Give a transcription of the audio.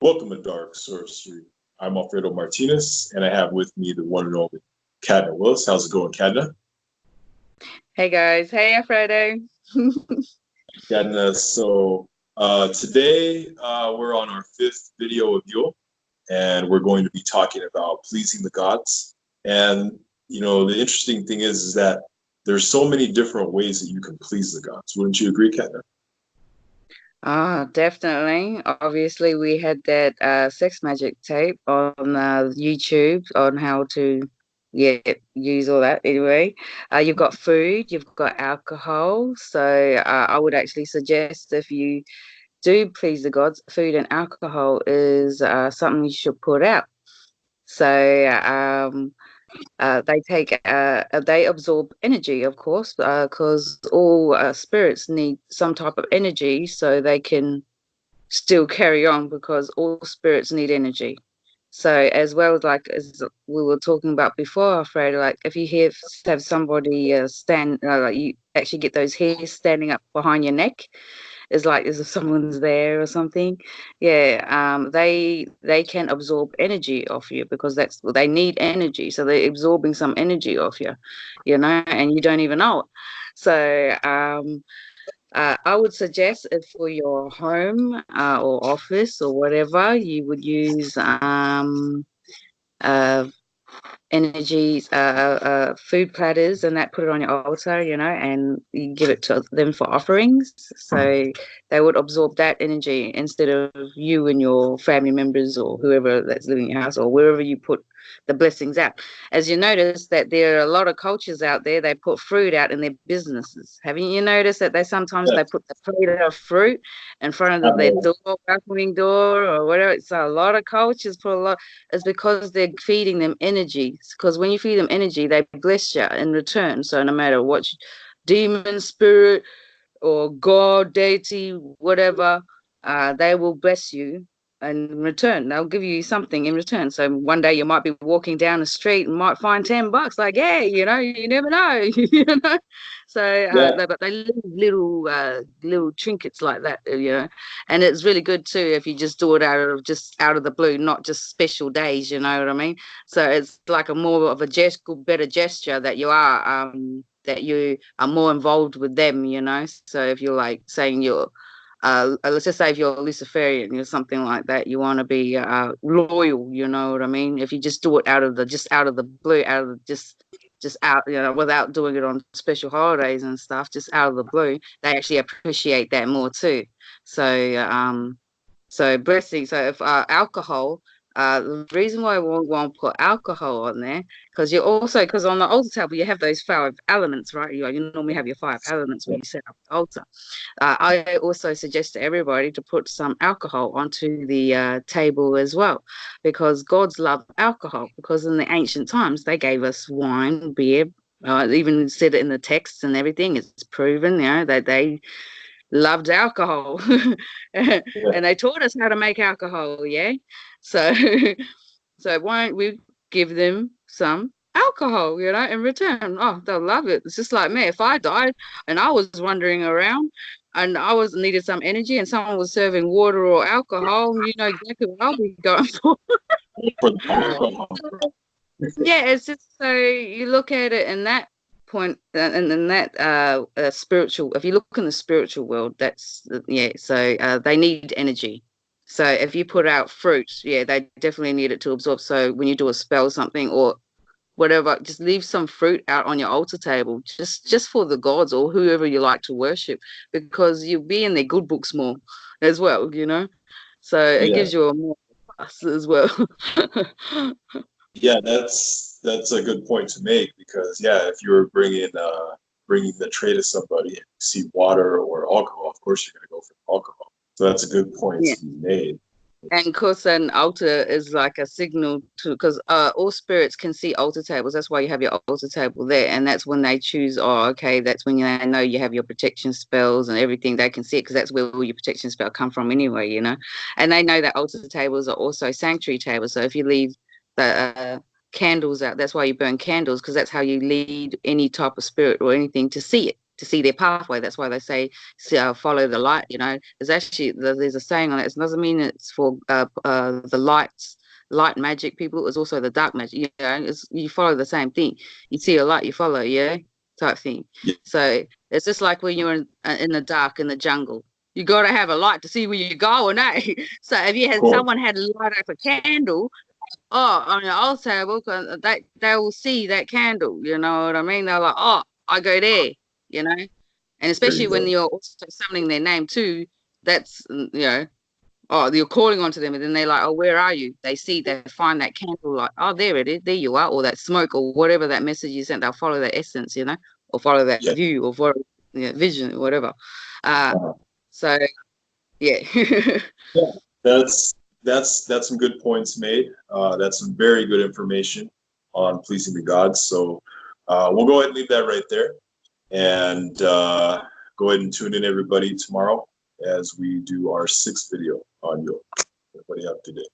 Welcome to Dark Sorcery. I'm Alfredo Martinez, and I have with me the one and only Catna Willis. How's it going, Catna? Hey guys. Hey Alfredo. Catna, so today we're on our fifth video of Yule, and we're going to be talking about pleasing the gods. And, the interesting thing is that there's so many different ways that you can please the gods. Wouldn't you agree, Catna? Definitely. Obviously, we had that sex magic tape on YouTube on how to use all that. Anyway, you've got food, you've got alcohol. So I would actually suggest if you do please the gods, food and alcohol is something you should put out. So they absorb energy, of course, because all spirits need some type of energy so they can still carry on, because all spirits need energy. So as well as we were talking about before, Alfredo, like if you have somebody stand, like you actually get those hairs standing up behind your neck, is like as if someone's there or something. They can absorb energy off you, because they need energy, so they're absorbing some energy off you, and you don't even know it. So I would suggest it for your home or office or whatever. You would use uh, energies, food platters, and that, put it on your altar, and you give it to them for offerings. So they would absorb that energy instead of you and your family members or whoever that's living in your house or wherever you put the blessings out. As you notice that there are a lot of cultures out there, they put fruit out in their businesses. Haven't you noticed that they sometimes they put the plate of fruit in front of their door, welcoming door or whatever? So a lot of cultures put a lot. It's because they're feeding them energy. Because when you feed them energy, they bless you in return. So no matter what demon, spirit, or God, deity, whatever, they will bless you in return. They'll give you something in return. So one day you might be walking down the street and might find $10. Like, yeah, you never know, So, but they leave little trinkets like that, and it's really good too if you just do it out of the blue, not just special days. You know what I mean? So it's like a more of a better gesture that you are. That you are more involved with them, So if you're like saying you're, let's just say if you're a Luciferian or something like that, you want to be loyal, you know what I mean? If you just do it out of the blue, just out, without doing it on special holidays and stuff, just out of the blue, they actually appreciate that more too. So blessing. So if alcohol, the reason why I won't put alcohol on there, because on the altar table you have those 5 elements, right? You normally have your 5 elements when you set up the altar. I also suggest to everybody to put some alcohol onto the table as well, because gods love alcohol. Because in the ancient times they gave us wine, beer. Even said it in the texts and everything. It's proven, that they loved alcohol and they taught us how to make alcohol. So so why don't we give them some alcohol, in return? Oh, they'll love it. It's just like me. If I died and I was wandering around and I needed some energy and someone was serving water or alcohol, you know exactly what I'll be going for. Yeah, it's just, so you look at it in that point, and then that spiritual. If you look in the spiritual world, so they need energy. So if you put out fruit, they definitely need it to absorb. So when you do a spell, something or whatever, just leave some fruit out on your altar table, just for the gods or whoever you like to worship, because you'll be in their good books more as well. So it gives you a more plus as well. Yeah, that's a good point to make, because if you were bringing the tray to somebody and you see water or alcohol, of course you're going to go for alcohol. So that's a good point to be made. And of course, an altar is like a signal to, because all spirits can see altar tables. That's why you have your altar table there, and that's when they choose. Oh, okay, that's when they know you have your protection spells and everything. They can see it because that's where all your protection spell come from anyway, And they know that altar tables are also sanctuary tables. So if you leave the candles out, that's why you burn candles, because that's how you lead any type of spirit or anything to see it, to see their pathway. That's why they say follow the light. You know, there's a saying on it. It doesn't mean it's for the light magic people. It's also the dark magic. You know, you follow the same thing. You see a light, you follow. Yeah, type thing. Yeah. So it's just like when you're in the dark in the jungle. You got to have a light to see where you're going, eh? So if you had someone had light up a candle, on your old table, they will see that candle. You know what I mean? They're like, oh, I go there. You know, and especially when you're also summoning their name too. That's you're calling onto them, and then they're like, oh, where are you? They find that candle, like, oh, there it is, there you are, or that smoke, or whatever that message you sent. They'll follow that essence, you know, or follow that view, or follow vision, or whatever. So, yeah. Yeah, that's some good points made. That's some very good information on pleasing the gods. So we'll go ahead and leave that right there, and go ahead and tune in, everybody, tomorrow as we do our 6th video on Yule. Everybody have a good day.